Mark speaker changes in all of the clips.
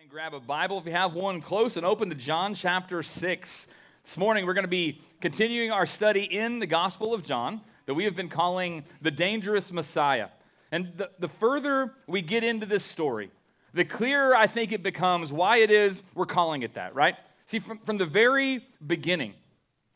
Speaker 1: And grab a Bible if you have one close and open to John chapter 6. This morning we're going to be continuing our study in the Gospel of John that we have been calling the dangerous Messiah. And the further we get into this story, the clearer I think it becomes why it is we're calling it that, right? See, from the very beginning,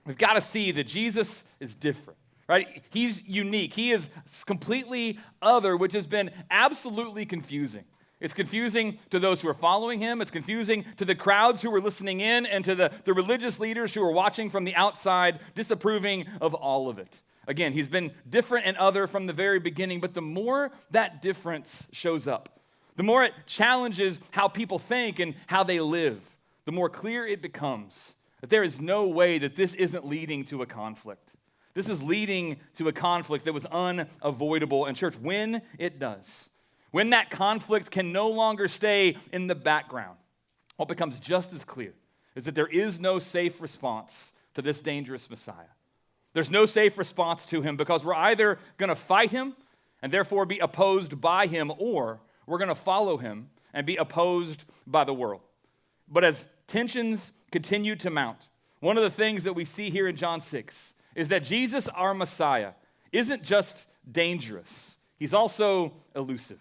Speaker 1: we've got to see that Jesus is different. Right? He's unique. He is completely other, which has been absolutely confusing. It's confusing to those who are following him. It's confusing to the crowds who are listening in and to the religious leaders who are watching from the outside, disapproving of all of it. Again, he's been different and other from the very beginning, but the more that difference shows up, the more it challenges how people think and how they live, the more clear it becomes that there is no way that this isn't leading to a conflict. This is leading to a conflict that was unavoidable. And church, when it does, when that conflict can no longer stay in the background, what becomes just as clear is that there is no safe response to this dangerous Messiah. There's no safe response to him because we're either going to fight him and therefore be opposed by him, or we're going to follow him and be opposed by the world. But as tensions continue to mount, one of the things that we see here in John 6 is that Jesus, our Messiah, isn't just dangerous. He's also elusive.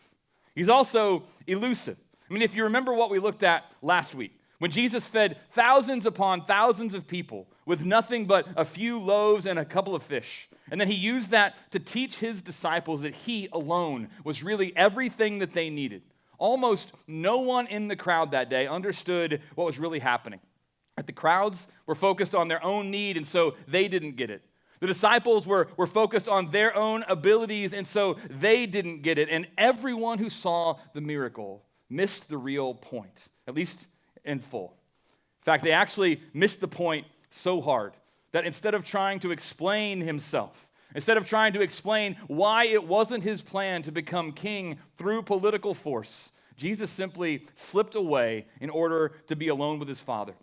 Speaker 1: He's also elusive. I mean, if you remember what we looked at last week, when Jesus fed thousands upon thousands of people with nothing but a few loaves and a couple of fish, and then he used that to teach his disciples that he alone was really everything that they needed. Almost no one in the crowd that day understood what was really happening. The crowds were focused on their own need, and so they didn't get it. The disciples were focused on their own abilities, and so they didn't get it. And everyone who saw the miracle missed the real point, at least in full. In fact, they actually missed the point so hard that instead of trying to explain himself, instead of trying to explain why it wasn't his plan to become king through political force, Jesus simply slipped away in order to be alone with his Father.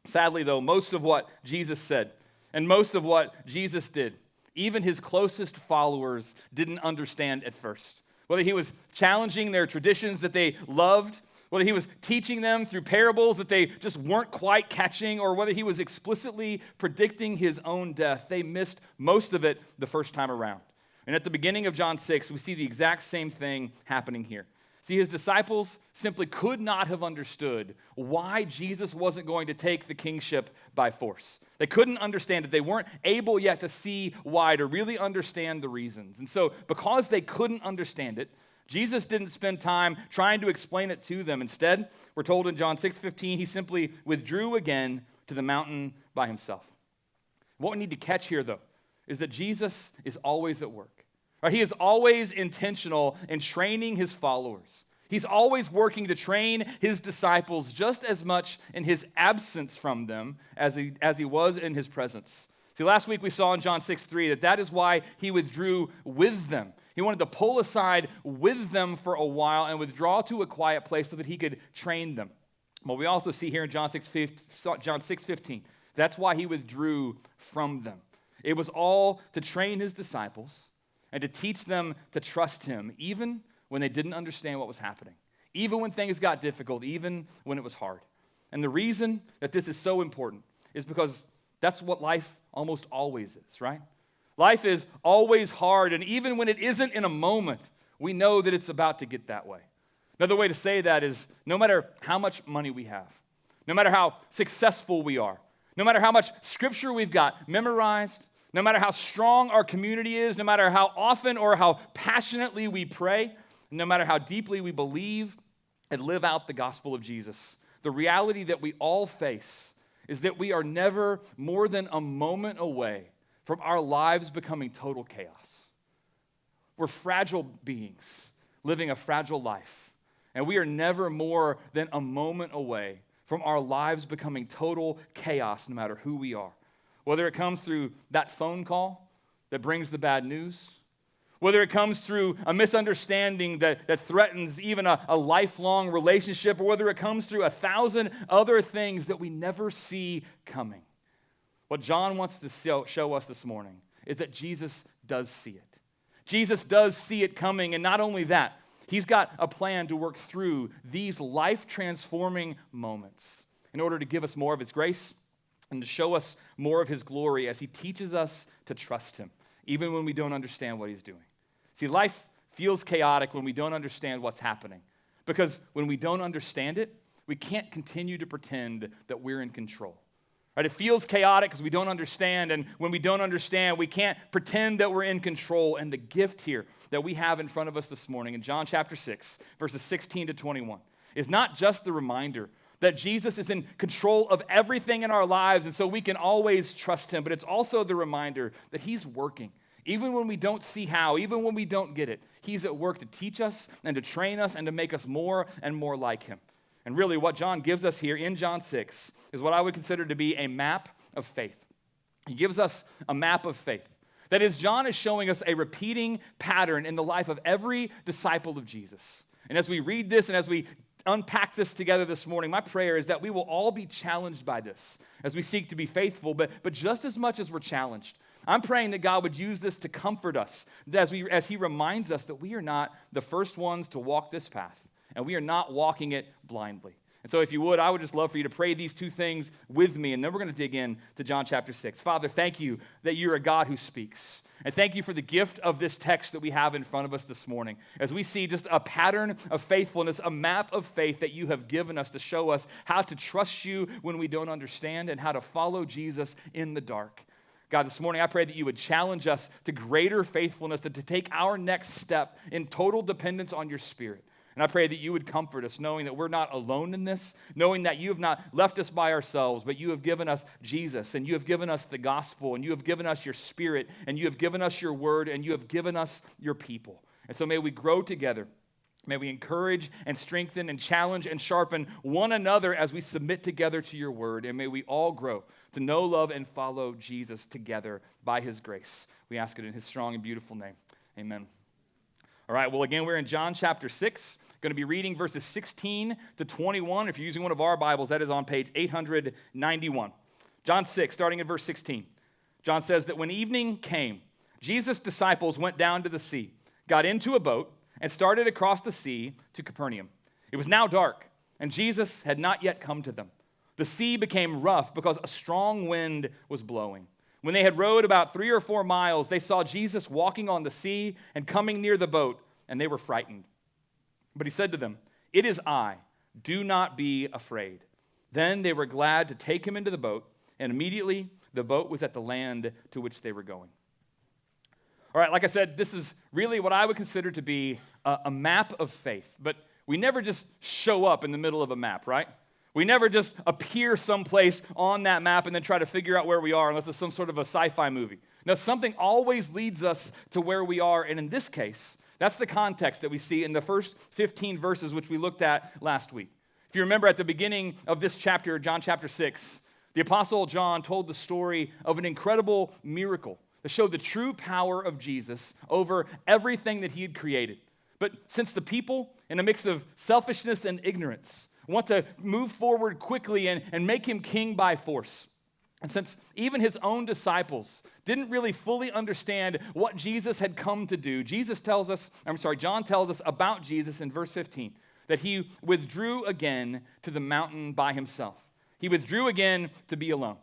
Speaker 1: Sadly, though, most of what Jesus said and most of what Jesus did, even his closest followers didn't understand at first. Whether he was challenging their traditions that they loved, whether he was teaching them through parables that they just weren't quite catching, or whether he was explicitly predicting his own death, they missed most of it the first time around. And at the beginning of John 6, we see the exact same thing happening here. See, his disciples simply could not have understood why Jesus wasn't going to take the kingship by force. They couldn't understand it. They weren't able yet to see why, to really understand the reasons. And so, because they couldn't understand it, Jesus didn't spend time trying to explain it to them. Instead, we're told in John 6:15, he simply withdrew again to the mountain by himself. What we need to catch here, though, is that Jesus is always at work. Right? He is always intentional in training his followers. He's always working to train his disciples just as much in his absence from them as he was in his presence. See, last week we saw in John 6:3 that is why he withdrew with them. He wanted to pull aside with them for a while and withdraw to a quiet place so that he could train them. But we also see here in John 6:15, that's why he withdrew from them. It was all to train his disciples and to teach them to trust him, even when they didn't understand what was happening, even when things got difficult, even when it was hard. And the reason that this is so important is because that's what life almost always is, right? Life is always hard, and even when it isn't in a moment, we know that it's about to get that way. Another way to say that is no matter how much money we have, no matter how successful we are, no matter how much scripture we've got memorized, no matter how strong our community is, no matter how often or how passionately we pray, no matter how deeply we believe and live out the gospel of Jesus, the reality that we all face is that we are never more than a moment away from our lives becoming total chaos. We're fragile beings living a fragile life, and we are never more than a moment away from our lives becoming total chaos no matter who we are. Whether it comes through that phone call that brings the bad news, whether it comes through a misunderstanding that threatens even a lifelong relationship, or whether it comes through 1,000 other things that we never see coming. What John wants to show us this morning is that Jesus does see it. Jesus does see it coming, and not only that, He's got a plan to work through these life-transforming moments in order to give us more of his grace and to show us more of his glory as he teaches us to trust him, even when we don't understand what he's doing. See, life feels chaotic when we don't understand what's happening, because when we don't understand it, we can't continue to pretend that we're in control. Right? It feels chaotic because we don't understand, and when we don't understand, we can't pretend that we're in control. And the gift here that we have in front of us this morning in John chapter 6, verses 16 to 21, is not just the reminder that Jesus is in control of everything in our lives, and so we can always trust him, but it's also the reminder that he's working. Even when we don't see how, even when we don't get it, he's at work to teach us and to train us and to make us more and more like him. And really what John gives us here in John 6 is what I would consider to be a map of faith. He gives us a map of faith. That is, John is showing us a repeating pattern in the life of every disciple of Jesus. And as we read this and as we unpack this together this morning, my prayer is that we will all be challenged by this as we seek to be faithful, but just as much as we're challenged, I'm praying that God would use this to comfort us as he reminds us that we are not the first ones to walk this path, and we are not walking it blindly. And so if you would, I would just love for you to pray these two things with me, and then we're going to dig in to John chapter 6. Father, thank you that you're a God who speaks. And thank you for the gift of this text that we have in front of us this morning, as we see just a pattern of faithfulness, a map of faith that you have given us to show us how to trust you when we don't understand and how to follow Jesus in the dark. God, this morning I pray that you would challenge us to greater faithfulness and to take our next step in total dependence on your Spirit. And I pray that you would comfort us, knowing that we're not alone in this, knowing that you have not left us by ourselves, but you have given us Jesus, and you have given us the gospel, and you have given us your Spirit, and you have given us your word, and you have given us your people. And so may we grow together. May we encourage and strengthen and challenge and sharpen one another as we submit together to your word. And may we all grow to know, love, and follow Jesus together by his grace. We ask it in his strong and beautiful name. Amen. All right, well, again, we're in John chapter 6. Going to be reading verses 16 to 21. If you're using one of our Bibles, that is on page 891. John 6, starting at verse 16. John says that when evening came, Jesus' disciples went down to the sea, got into a boat, and started across the sea to Capernaum. It was now dark, and Jesus had not yet come to them. The sea became rough because a strong wind was blowing. When they had rowed about 3 or 4 miles, they saw Jesus walking on the sea and coming near the boat, and they were frightened. But he said to them, "It is I, do not be afraid." Then they were glad to take him into the boat, and immediately the boat was at the land to which they were going. All right, like I said, this is really what I would consider to be a map of faith. But we never just show up in the middle of a map, right? We never just appear someplace on that map and then try to figure out where we are unless it's some sort of a sci-fi movie. Now, something always leads us to where we are, and in this case, that's the context that we see in the first 15 verses, which we looked at last week. If you remember at the beginning of this chapter, John chapter 6, the Apostle John told the story of an incredible miracle that showed the true power of Jesus over everything that he had created. But since the people, in a mix of selfishness and ignorance, want to move forward quickly and make him king by force, and since even his own disciples didn't really fully understand what Jesus had come to do, John tells us about Jesus in verse 15, that he withdrew again to the mountain by himself. He withdrew again to be alone.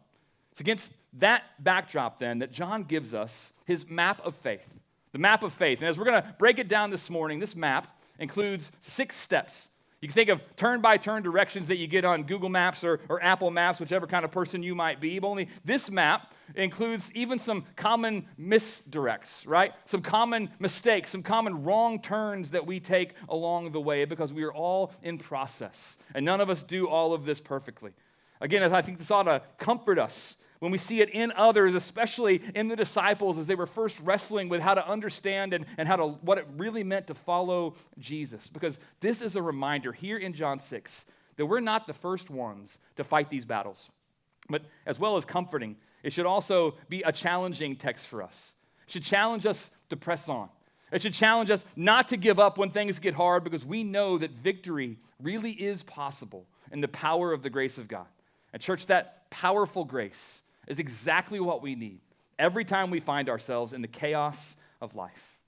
Speaker 1: It's against that backdrop then that John gives us his map of faith, the map of faith. And as we're going to break it down this morning, this map includes 6 steps. You can think of turn-by-turn directions that you get on Google Maps or Apple Maps, whichever kind of person you might be. But only this map includes even some common misdirects, right? Some common mistakes, some common wrong turns that we take along the way because we are all in process. And none of us do all of this perfectly. Again, as I think this ought to comfort us when we see it in others, especially in the disciples as they were first wrestling with how to understand and what it really meant to follow Jesus. Because this is a reminder here in John 6 that we're not the first ones to fight these battles. But as well as comforting, it should also be a challenging text for us. It should challenge us to press on. It should challenge us not to give up when things get hard, because we know that victory really is possible in the power of the grace of God. And church, that powerful grace is exactly what we need every time we find ourselves in the chaos of life.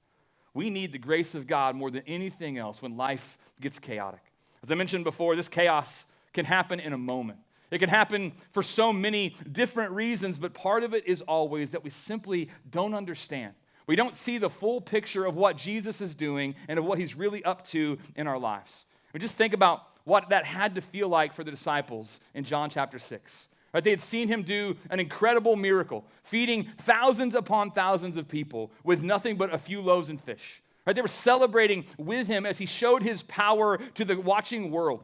Speaker 1: We need the grace of God more than anything else when life gets chaotic. As I mentioned before, this chaos can happen in a moment. It can happen for so many different reasons, but part of it is always that we simply don't understand. We don't see the full picture of what Jesus is doing and of what he's really up to in our lives. We just think about what that had to feel like for the disciples in John chapter 6. Right? They had seen him do an incredible miracle, feeding thousands upon thousands of people with nothing but a few loaves and fish. Right? They were celebrating with him as he showed his power to the watching world.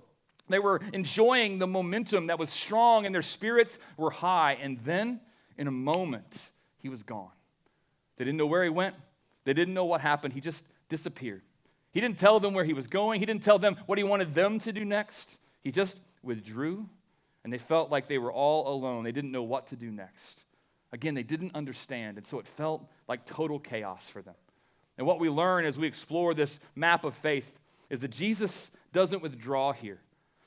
Speaker 1: They were enjoying the momentum that was strong and their spirits were high. And then, in a moment, he was gone. They didn't know where he went. They didn't know what happened. He just disappeared. He didn't tell them where he was going. He didn't tell them what he wanted them to do next. He just withdrew, and they felt like they were all alone. They didn't know what to do next. Again, they didn't understand, and so it felt like total chaos for them. And what we learn as we explore this map of faith is that Jesus doesn't withdraw here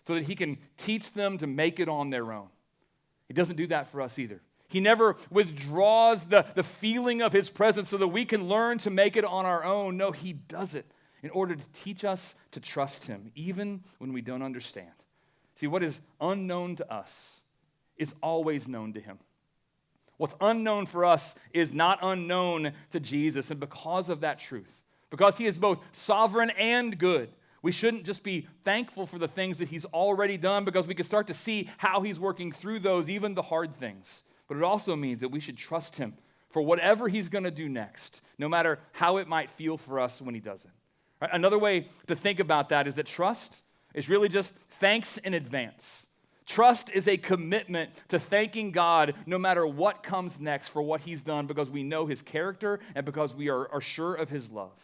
Speaker 1: so that he can teach them to make it on their own. He doesn't do that for us either. He never withdraws the feeling of his presence so that we can learn to make it on our own. No, he does it in order to teach us to trust him, even when we don't understand. See, what is unknown to us is always known to him. What's unknown for us is not unknown to Jesus, and because of that truth, because he is both sovereign and good, we shouldn't just be thankful for the things that he's already done because we can start to see how he's working through those, even the hard things. But it also means that we should trust him for whatever he's going to do next, no matter how it might feel for us when he does it. Right? Another way to think about that is that trust is really just thanks in advance. Trust is a commitment to thanking God no matter what comes next for what he's done because we know his character and because we are sure of his love.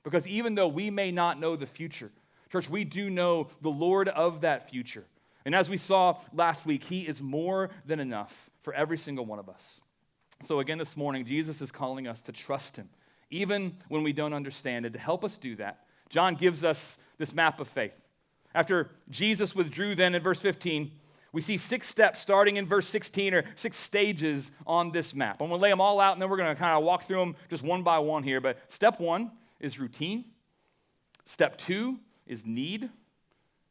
Speaker 1: Because even though we may not know the future, church, we do know the Lord of that future. And as we saw last week, he is more than enough for every single one of us. So again this morning, Jesus is calling us to trust him, even when we don't understand it. To help us do that, John gives us this map of faith. After Jesus withdrew then in verse 15, we see 6 steps starting in verse 16, or 6 stages on this map. I'm going to lay them all out, and then we're going to kind of walk through them just one by one here. But step 1 is routine. Step 2 is need.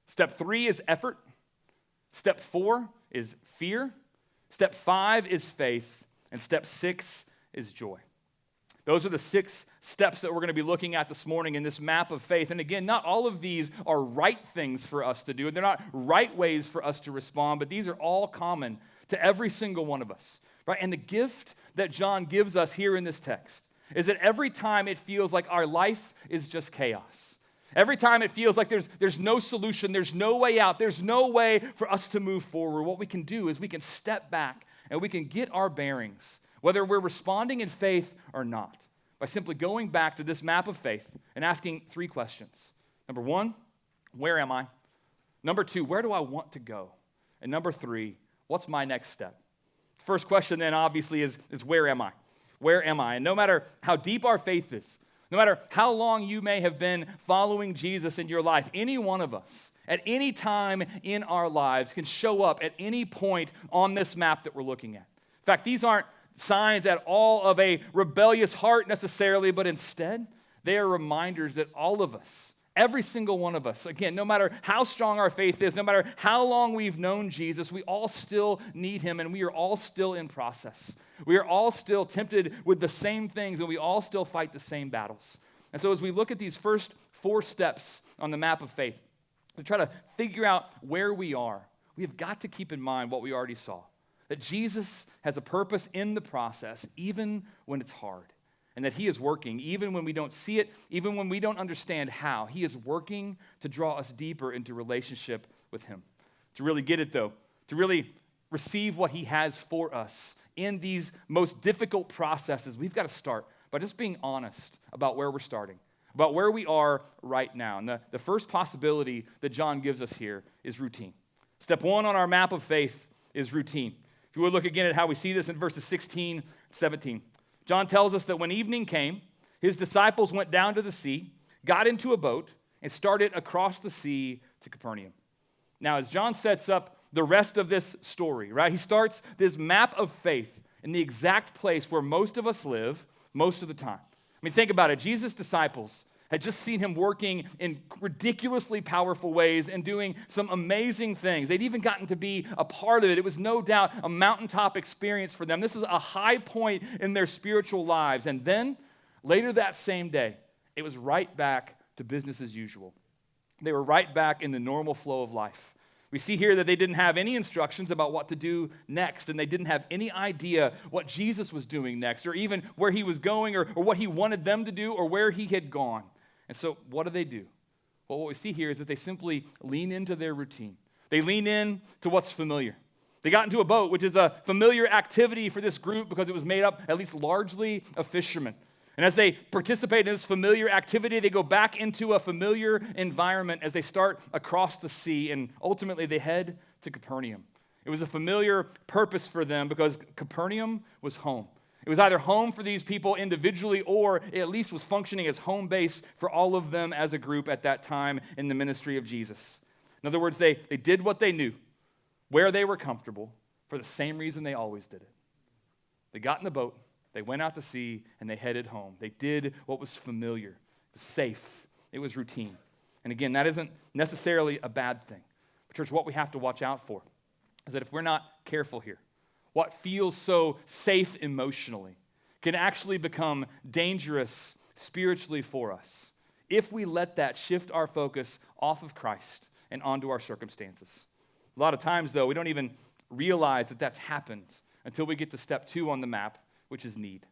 Speaker 1: Step 3 is effort. Step 4 is fear. Step 5 is faith. And step 6 is joy. Those are the 6 steps that we're going to be looking at this morning in this map of faith. And again, not all of these are right things for us to do. They're not right ways for us to respond, but these are all common to every single one of us. Right? And the gift that John gives us here in this text is that every time it feels like our life is just chaos, every time it feels like there's no solution, there's no way out, there's no way for us to move forward, what we can do is we can step back and we can get our bearings, whether we're responding in faith or not, by simply going back to this map of faith and asking 3 questions. Number 1, where am I? Number 2, where do I want to go? And number 3, what's my next step? First question then obviously is where am I? Where am I? And no matter how deep our faith is, no matter how long you may have been following Jesus in your life, any one of us at any time in our lives can show up at any point on this map that we're looking at. In fact, these aren't signs at all of a rebellious heart necessarily, but instead, they are reminders that all of us, every single one of us, again, no matter how strong our faith is, no matter how long we've known Jesus, we all still need him, and we are all still in process. We are all still tempted with the same things, and we all still fight the same battles. And so as we look at these first 4 steps on the map of faith, to try to figure out where we are, we have got to keep in mind what we already saw, that Jesus has a purpose in the process, even when it's hard, and that he is working, even when we don't see it, even when we don't understand how. He is working to draw us deeper into relationship with him. To really get it, though, to really receive what he has for us in these most difficult processes, we've got to start by just being honest about where we're starting, about where we are right now. And the first possibility that John gives us here is routine. Step 1 on our map of faith is routine. If you would look again at how we see this in verses 16, 17. John tells us that when evening came, his disciples went down to the sea, got into a boat, and started across the sea to Capernaum. Now, as John sets up the rest of this story, right, he starts this map of faith in the exact place where most of us live most of the time. mean, think about it. Jesus' disciples had just seen him working in ridiculously powerful ways and doing some amazing things. They'd even gotten to be a part of it. It was no doubt a mountaintop experience for them. This is a high point in their spiritual lives. And then, later that same day, it was right back to business as usual. They were right back in the normal flow of life. We see here that they didn't have any instructions about what to do next, and they didn't have any idea what Jesus was doing next, or even where he was going, or what he wanted them to do, or where he had gone. And so what do? Well, what we see here is that they simply lean into their routine. They lean in to what's familiar. They got into a boat, which is a familiar activity for this group because it was made up at least largely of fishermen. And as they participate in this familiar activity, they go back into a familiar environment as they start across the sea, and ultimately they head to Capernaum. It was a familiar purpose for them because Capernaum was home. It was either home for these people individually, or it at least was functioning as home base for all of them as a group at that time in the ministry of Jesus. In other words, they did what they knew, where they were comfortable, for the same reason they always did it. They got in the boat, they went out to sea, and they headed home. They did what was familiar. It was safe. It was routine. And again, that isn't necessarily a bad thing. But church, what we have to watch out for is that if we're not careful here, what feels so safe emotionally can actually become dangerous spiritually for us if we let that shift our focus off of Christ and onto our circumstances. A lot of times, though, we don't even realize that that's happened until we get to step 2 on the map, which is need.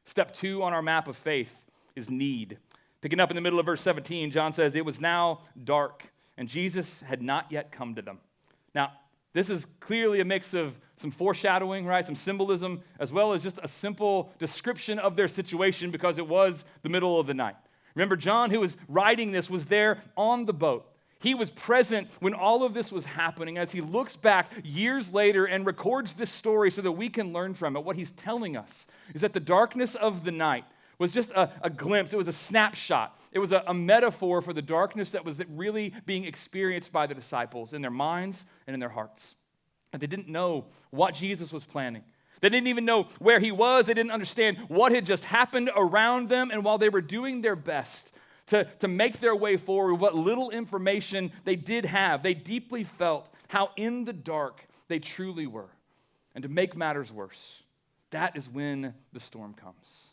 Speaker 1: Step 2 on our map of faith is need. Picking up in the middle of verse 17, John says, "It was now dark, and Jesus had not yet come to them." Now, this is clearly a mix of some foreshadowing, right? Some symbolism, as well as just a simple description of their situation because it was the middle of the night. Remember, John, who was writing this, was there on the boat. He was present when all of this was happening as he looks back years later and records this story so that we can learn from it. What he's telling us is that the darkness of the night was just a glimpse. It was a snapshot. It was a metaphor for the darkness that was really being experienced by the disciples in their minds and in their hearts. And they didn't know what Jesus was planning. They didn't even know where he was. They didn't understand what had just happened around them. And while they were doing their best to make their way forward, what little information they did have, they deeply felt how in the dark they truly were. And to make matters worse, that is when the storm comes.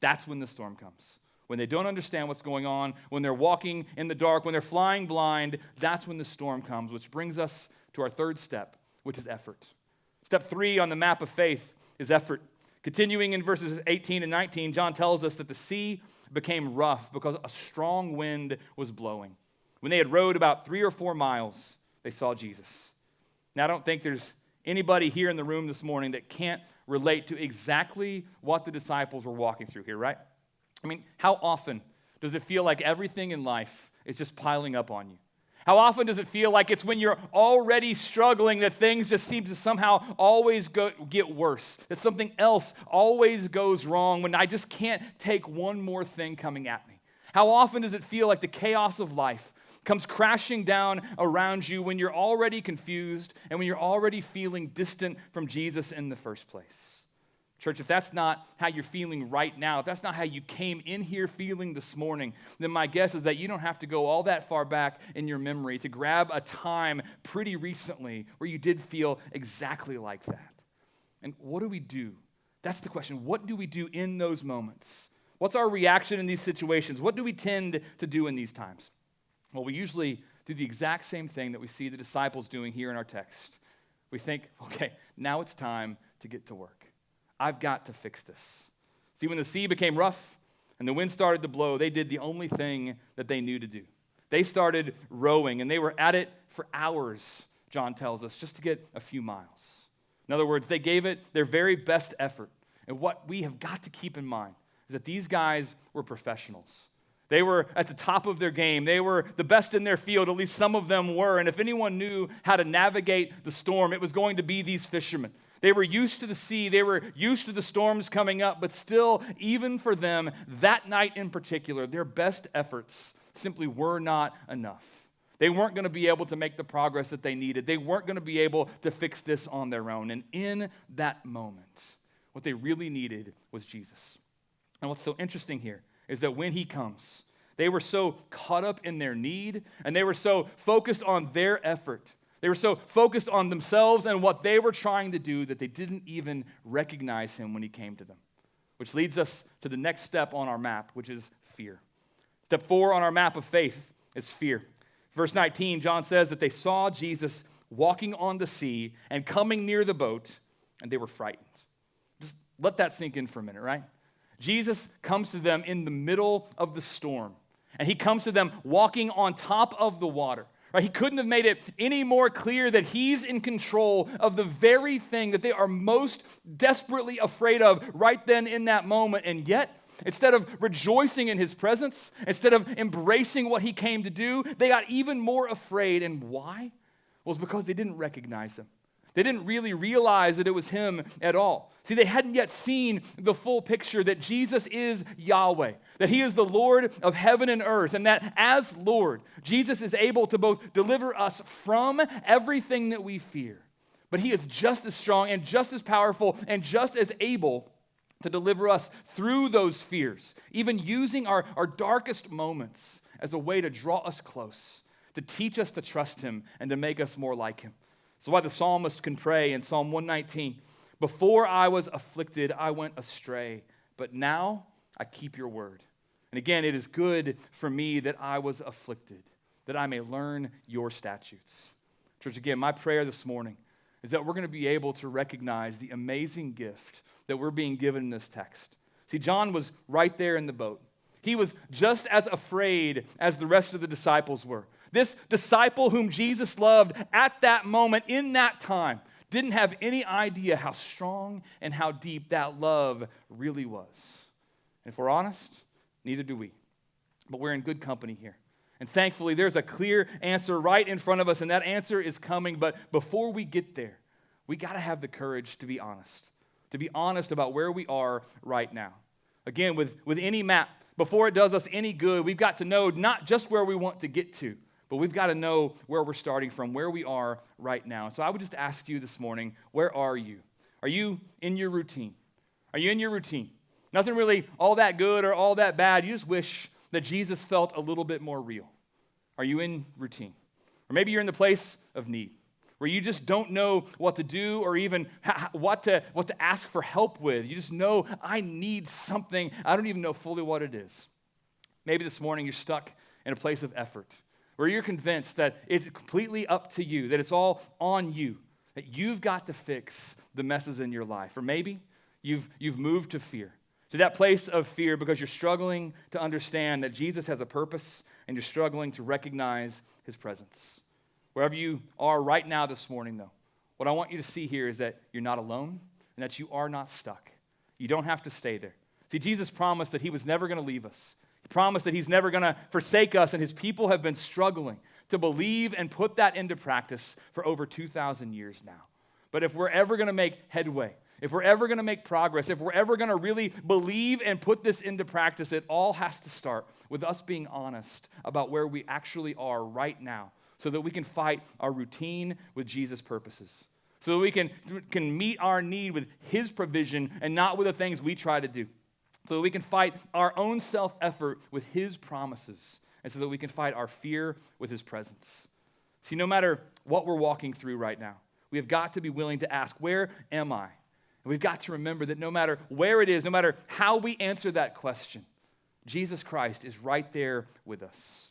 Speaker 1: That's when the storm comes. When they don't understand what's going on, when they're walking in the dark, when they're flying blind, that's when the storm comes, which brings us to our third step, which is effort. Step 3 on the map of faith is effort. Continuing in verses 18 and 19, John tells us that the sea became rough because a strong wind was blowing. When they had rowed about 3 or 4 miles, they saw Jesus. Now, I don't think there's anybody here in the room this morning that can't relate to exactly what the disciples were walking through here, right? I mean, how often does it feel like everything in life is just piling up on you? How often does it feel like it's when you're already struggling that things just seem to somehow always get worse, that something else always goes wrong when I just can't take one more thing coming at me? How often does it feel like the chaos of life comes crashing down around you when you're already confused and when you're already feeling distant from Jesus in the first place? Church, if that's not how you're feeling right now, if that's not how you came in here feeling this morning, then my guess is that you don't have to go all that far back in your memory to grab a time pretty recently where you did feel exactly like that. And what do we do? That's the question. What do we do in those moments? What's our reaction in these situations? What do we tend to do in these times? Well, we usually do the exact same thing that we see the disciples doing here in our text. We think, okay, now it's time to get to work. I've got to fix this. See, when the sea became rough and the wind started to blow, they did the only thing that they knew to do. They started rowing, and they were at it for hours, John tells us, just to get a few miles. In other words, they gave it their very best effort. And what we have got to keep in mind is that these guys were professionals. They were at the top of their game. They were the best in their field, at least some of them were. And if anyone knew how to navigate the storm, it was going to be these fishermen. They were used to the sea. They were used to the storms coming up. But still, even for them, that night in particular, their best efforts simply were not enough. They weren't going to be able to make the progress that they needed. They weren't going to be able to fix this on their own. And in that moment, what they really needed was Jesus. And what's so interesting here is that when he comes, they were so caught up in their need, and they were so focused on their effort. They were so focused on themselves and what they were trying to do that they didn't even recognize him when he came to them. Which leads us to the next step on our map, which is fear. Step 4 on our map of faith is fear. Verse 19, John says that they saw Jesus walking on the sea and coming near the boat, and they were frightened. Just let that sink in for a minute, right? Jesus comes to them in the middle of the storm, and he comes to them walking on top of the water. Right? He couldn't have made it any more clear that he's in control of the very thing that they are most desperately afraid of right then in that moment. And yet, instead of rejoicing in his presence, instead of embracing what he came to do, they got even more afraid. And why? Well, it's because they didn't recognize him. They didn't really realize that it was him at all. See, they hadn't yet seen the full picture that Jesus is Yahweh, that he is the Lord of heaven and earth, and that as Lord, Jesus is able to both deliver us from everything that we fear, but he is just as strong and just as powerful and just as able to deliver us through those fears, even using our darkest moments as a way to draw us close, to teach us to trust him and to make us more like him. So why the psalmist can pray in Psalm 119, before I was afflicted, I went astray, but now I keep your word. And again, it is good for me that I was afflicted, that I may learn your statutes. Church, again, my prayer this morning is that we're going to be able to recognize the amazing gift that we're being given in this text. See, John was right there in the boat. He was just as afraid as the rest of the disciples were. This disciple whom Jesus loved at that moment, in that time, didn't have any idea how strong and how deep that love really was. And if we're honest, neither do we. But we're in good company here. And thankfully, there's a clear answer right in front of us, and that answer is coming. But before we get there, we got to have the courage to be honest about where we are right now. Again, with any map, before it does us any good, we've got to know not just where we want to get to, but we've got to know where we're starting from, where we are right now. So I would just ask you this morning, where are you? Are you in your routine? Are you in your routine? Nothing really all that good or all that bad. You just wish that Jesus felt a little bit more real. Are you in routine? Or maybe you're in the place of need, where you just don't know what to do or even what to ask for help with. You just know, I need something. I don't even know fully what it is. Maybe this morning you're stuck in a place of effort, where you're convinced that it's completely up to you, that it's all on you, that you've got to fix the messes in your life. Or maybe you've moved to fear, to that place of fear because you're struggling to understand that Jesus has a purpose and you're struggling to recognize his presence. Wherever you are right now this morning, though, what I want you to see here is that you're not alone and that you are not stuck. You don't have to stay there. See, Jesus promised that he was never going to leave us. He promised that he's never going to forsake us, and his people have been struggling to believe and put that into practice for over 2,000 years now. But if we're ever going to make headway, if we're ever going to make progress, if we're ever going to really believe and put this into practice, it all has to start with us being honest about where we actually are right now, so that we can fight our routine with Jesus' purposes, so that we can meet our need with his provision and not with the things we try to do, so that we can fight our own self-effort with his promises, and so that we can fight our fear with his presence. See, no matter what we're walking through right now, we have got to be willing to ask, where am I? And we've got to remember that no matter where it is, no matter how we answer that question, Jesus Christ is right there with us.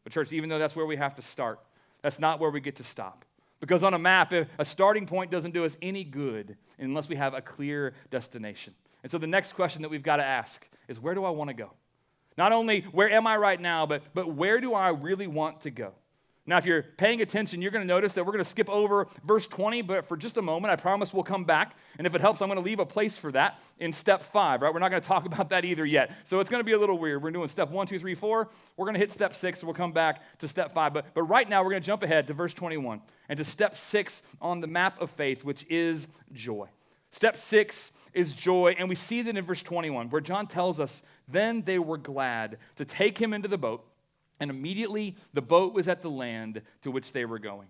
Speaker 1: But church, even though that's where we have to start, that's not where we get to stop. Because on a map, a starting point doesn't do us any good unless we have a clear destination. And so the next question that we've got to ask is, where do I want to go? Not only where am I right now, but where do I really want to go? Now, if you're paying attention, you're going to notice that we're going to skip over verse 20, but for just a moment, I promise we'll come back. And if it helps, I'm going to leave a place for that in step 5, right? We're not going to talk about that either yet. So it's going to be a little weird. We're doing step 1, 2, 3, 4. We're going to hit step 6, so we'll come back to step 5. But right now, we're going to jump ahead to verse 21 and to step 6 on the map of faith, which is joy. Step 6 is joy, and we see that in verse 21, where John tells us, then they were glad to take him into the boat, and immediately the boat was at the land to which they were going.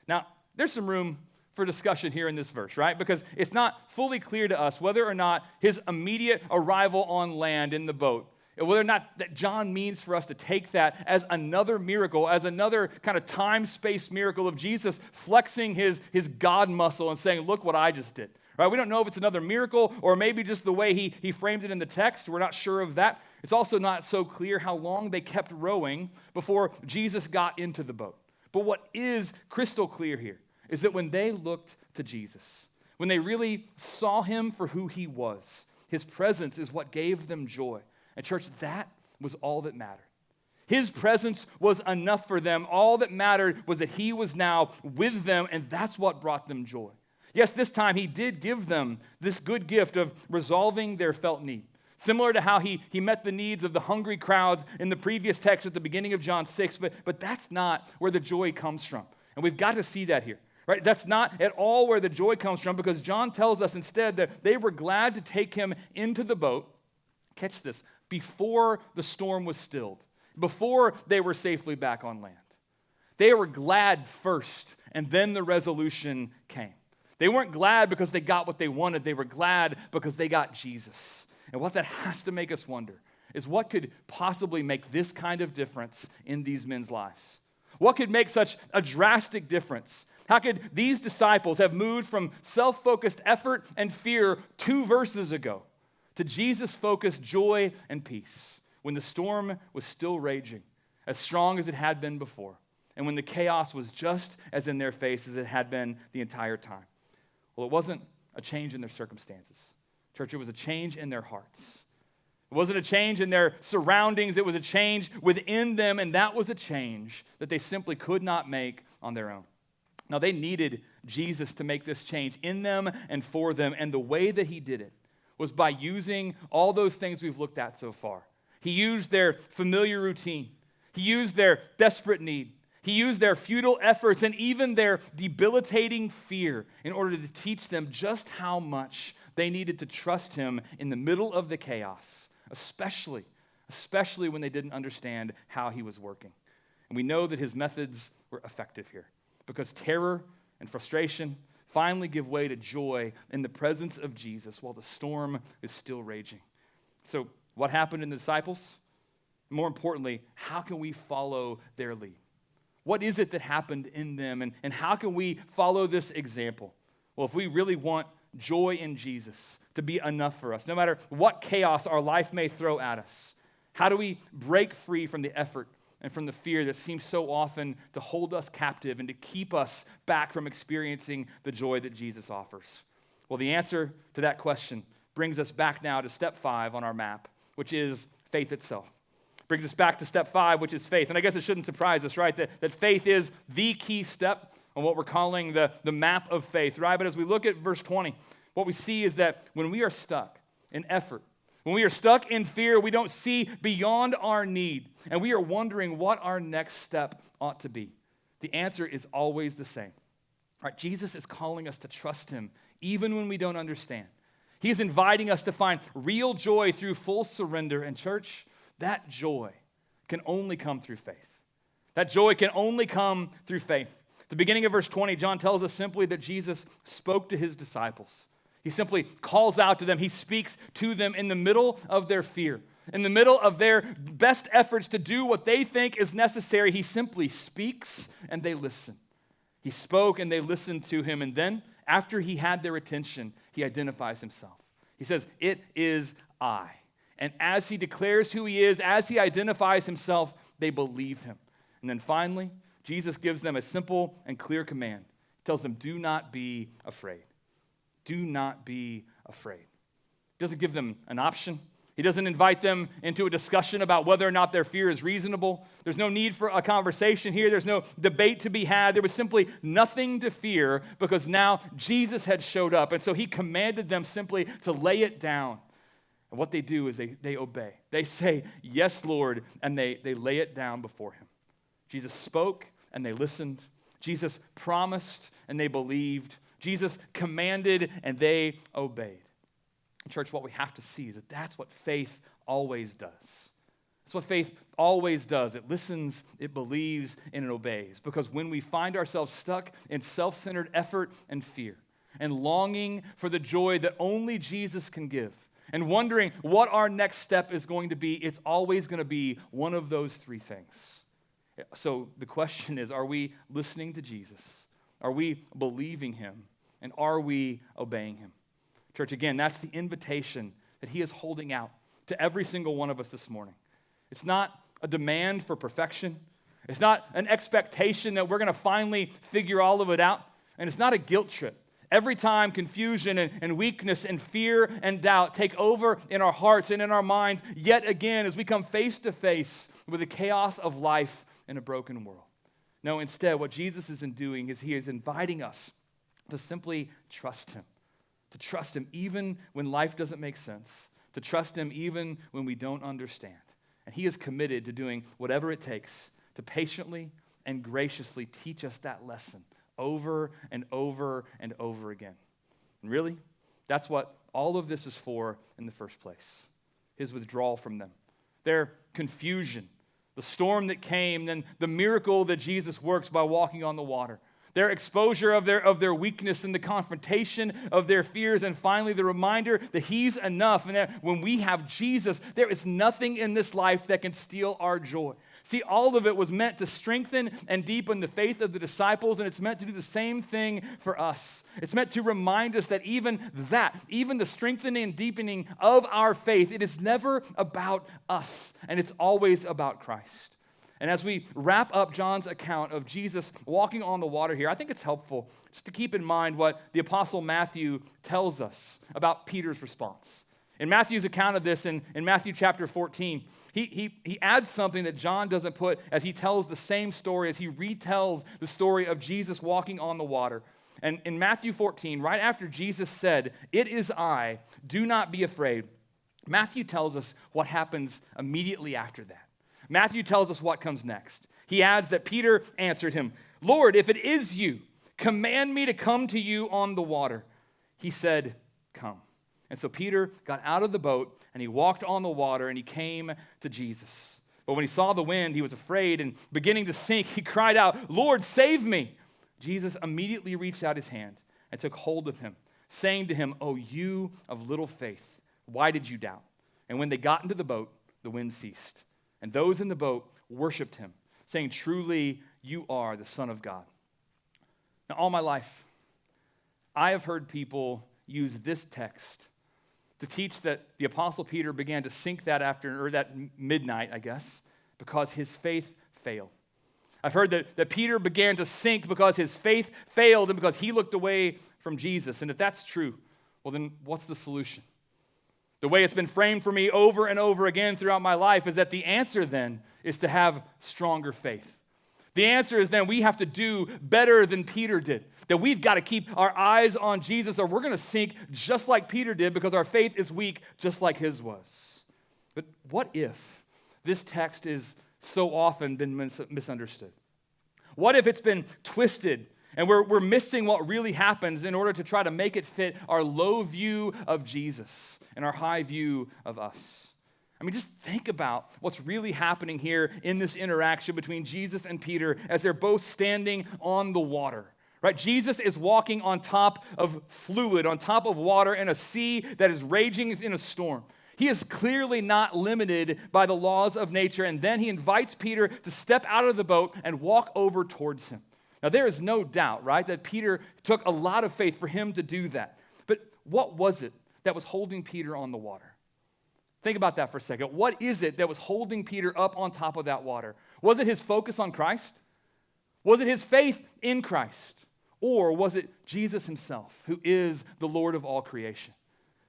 Speaker 1: Now, there's some room for discussion here in this verse, right? Because it's not fully clear to us whether or not his immediate arrival on land in the boat, whether or not that John means for us to take that as another miracle, as another kind of time-space miracle of Jesus flexing his God muscle and saying, look what I just did. Right? We don't know if it's another miracle or maybe just the way he framed it in the text. We're not sure of that. It's also not so clear how long they kept rowing before Jesus got into the boat. But what is crystal clear here is that when they looked to Jesus, when they really saw him for who he was, his presence is what gave them joy. And church, that was all that mattered. His presence was enough for them. All that mattered was that he was now with them, and that's what brought them joy. Yes, this time he did give them this good gift of resolving their felt need. Similar to how he met the needs of the hungry crowds in the previous text at the beginning of John 6, but that's not where the joy comes from. And we've got to see that here, right? That's not at all where the joy comes from, because John tells us instead that they were glad to take him into the boat, catch this, before the storm was stilled, before they were safely back on land. They were glad first, and then the resolution came. They weren't glad because they got what they wanted. They were glad because they got Jesus. And what that has to make us wonder is what could possibly make this kind of difference in these men's lives? What could make such a drastic difference? How could these disciples have moved from self-focused effort and fear 2 verses ago to Jesus-focused joy and peace when the storm was still raging, as strong as it had been before, and when the chaos was just as in their face as it had been the entire time? Well, it wasn't a change in their circumstances. Church, it was a change in their hearts. It wasn't a change in their surroundings. It was a change within them, and that was a change that they simply could not make on their own. Now, they needed Jesus to make this change in them and for them, and the way that he did it was by using all those things we've looked at so far. He used their familiar routine. He used their desperate need. He used their futile efforts and even their debilitating fear in order to teach them just how much they needed to trust him in the middle of the chaos, especially when they didn't understand how he was working. And we know that his methods were effective here because terror and frustration finally give way to joy in the presence of Jesus while the storm is still raging. So what happened in the disciples? More importantly, how can we follow their lead? What is it that happened in them, and how can we follow this example? Well, if we really want joy in Jesus to be enough for us, no matter what chaos our life may throw at us, how do we break free from the effort and from the fear that seems so often to hold us captive and to keep us back from experiencing the joy that Jesus offers? Well, the answer to that question brings us back now to step 5 on our map, which is faith itself. Brings us back to step 5, which is faith. And I guess it shouldn't surprise us, right, that faith is the key step on what we're calling the map of faith, right? But as we look at verse 20, what we see is that when we are stuck in effort, when we are stuck in fear, we don't see beyond our need, and we are wondering what our next step ought to be. The answer is always the same, right? Jesus is calling us to trust him even when we don't understand. He is inviting us to find real joy through full surrender. And church, that joy can only come through faith. That joy can only come through faith. At the beginning of verse 20, John tells us simply that Jesus spoke to his disciples. He simply calls out to them. He speaks to them in the middle of their fear, in the middle of their best efforts to do what they think is necessary. He simply speaks and they listen. He spoke and they listened to him. And then, after he had their attention, he identifies himself. He says, "It is I." And as he declares who he is, as he identifies himself, they believe him. And then finally, Jesus gives them a simple and clear command. He tells them, do not be afraid. Do not be afraid. He doesn't give them an option. He doesn't invite them into a discussion about whether or not their fear is reasonable. There's no need for a conversation here. There's no debate to be had. There was simply nothing to fear because now Jesus had showed up. And so he commanded them simply to lay it down. And what they do is they obey. They say, "Yes, Lord," and they lay it down before him. Jesus spoke and they listened. Jesus promised and they believed. Jesus commanded and they obeyed. Church, what we have to see is that that's what faith always does. That's what faith always does. It listens, it believes, and it obeys. Because when we find ourselves stuck in self-centered effort and fear, and longing for the joy that only Jesus can give, and wondering what our next step is going to be, it's always going to be one of those three things. So the question is, are we listening to Jesus? Are we believing him? And are we obeying him? Church, again, that's the invitation that he is holding out to every single one of us this morning. It's not a demand for perfection. It's not an expectation that we're going to finally figure all of it out. And it's not a guilt trip. Every time confusion and weakness and fear and doubt take over in our hearts and in our minds, yet again, as we come face to face with the chaos of life in a broken world. No, instead, what Jesus is doing is he is inviting us to simply trust him. To trust him even when life doesn't make sense. To trust him even when we don't understand. And he is committed to doing whatever it takes to patiently and graciously teach us that lesson over and over and over again. And really, that's what all of this is for in the first place. His withdrawal from them. Their confusion. The storm that came, then the miracle that Jesus works by walking on the water. Their exposure of their weakness and the confrontation of their fears, and finally the reminder that he's enough, and that when we have Jesus, there is nothing in this life that can steal our joy. See, all of it was meant to strengthen and deepen the faith of the disciples, and it's meant to do the same thing for us. It's meant to remind us that even the strengthening and deepening of our faith, it is never about us, and it's always about Christ. And as we wrap up John's account of Jesus walking on the water here, I think it's helpful just to keep in mind what the Apostle Matthew tells us about Peter's response. In Matthew's account of this, in Matthew chapter 14, he adds something that John doesn't put as he tells the same story, as he retells the story of Jesus walking on the water. And in Matthew 14, right after Jesus said, "It is I, do not be afraid," Matthew tells us what happens immediately after that. Matthew tells us what comes next. He adds that Peter answered him, "Lord, if it is you, command me to come to you on the water." He said, "Come." And so Peter got out of the boat and he walked on the water and he came to Jesus. But when he saw the wind, he was afraid, and beginning to sink, he cried out, "Lord, save me." Jesus immediately reached out his hand and took hold of him, saying to him, "Oh, you of little faith, why did you doubt?" And when they got into the boat, the wind ceased. And those in the boat worshiped him, saying, "Truly, you are the Son of God." Now, all my life, I have heard people use this text to teach that the Apostle Peter began to sink that afternoon, or that midnight, I guess, because his faith failed. I've heard that Peter began to sink because his faith failed and because he looked away from Jesus. And if that's true, well, then what's the solution? The way it's been framed for me over and over again throughout my life is that the answer then is to have stronger faith. The answer is then we have to do better than Peter did. That we've got to keep our eyes on Jesus, or we're going to sink just like Peter did because our faith is weak just like his was. But what if this text is so often been misunderstood? What if it's been twisted and we're missing what really happens in order to try to make it fit our low view of Jesus and our high view of us? I mean, just think about what's really happening here in this interaction between Jesus and Peter as they're both standing on the water, right? Jesus is walking on top of fluid, on top of water in a sea that is raging in a storm. He is clearly not limited by the laws of nature, and then he invites Peter to step out of the boat and walk over towards him. Now, there is no doubt, right, that Peter took a lot of faith for him to do that. But what was it that was holding Peter on the water? Think about that for a second. What is it that was holding Peter up on top of that water? Was it his focus on Christ? Was it his faith in Christ? Or was it Jesus himself, who is the Lord of all creation?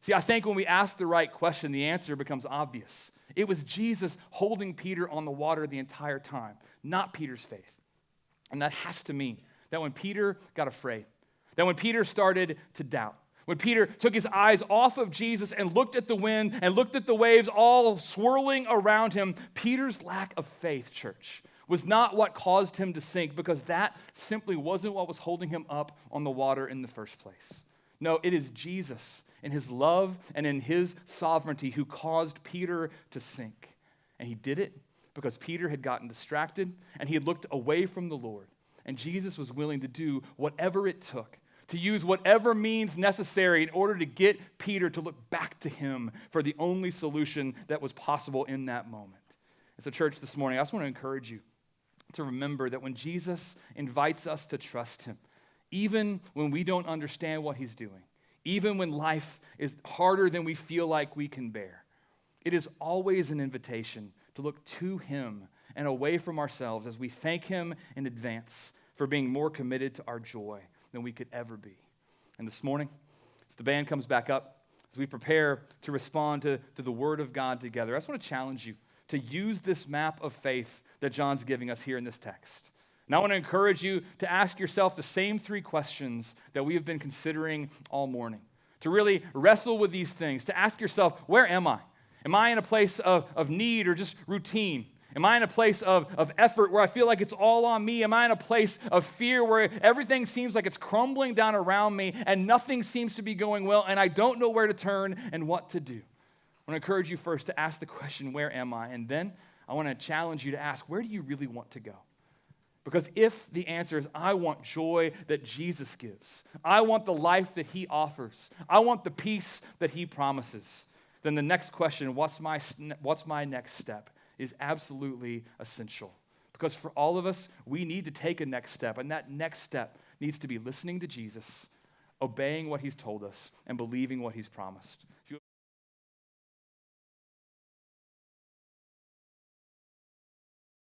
Speaker 1: See, I think when we ask the right question, the answer becomes obvious. It was Jesus holding Peter on the water the entire time, not Peter's faith. And that has to mean that when Peter got afraid, that when Peter started to doubt, when Peter took his eyes off of Jesus and looked at the wind and looked at the waves all swirling around him, Peter's lack of faith, church, was not what caused him to sink, because that simply wasn't what was holding him up on the water in the first place. No, it is Jesus in his love and in his sovereignty who caused Peter to sink. And he did it because Peter had gotten distracted and he had looked away from the Lord. And Jesus was willing to do whatever it took, to use whatever means necessary in order to get Peter to look back to him for the only solution that was possible in that moment. And so, church, this morning, I just want to encourage you to remember that when Jesus invites us to trust him, even when we don't understand what he's doing, even when life is harder than we feel like we can bear, it is always an invitation to look to him and away from ourselves as we thank him in advance for being more committed to our joy than we could ever be. And this morning, as the band comes back up, as we prepare to respond to the word of God together, I just want to challenge you to use this map of faith that John's giving us here in this text. And I want to encourage you to ask yourself the same three questions that we have been considering all morning, to really wrestle with these things, to ask yourself, where am I? Am I in a place of need or just routine? Am I in a place of effort where I feel like it's all on me? Am I in a place of fear where everything seems like it's crumbling down around me and nothing seems to be going well and I don't know where to turn and what to do? I want to encourage you first to ask the question, where am I? And then I want to challenge you to ask, where do you really want to go? Because if the answer is, I want joy that Jesus gives, I want the life that he offers, I want the peace that he promises, then the next question, what's my next step, is absolutely essential. Because for all of us, we need to take a next step, and that next step needs to be listening to Jesus, obeying what he's told us, and believing what he's promised.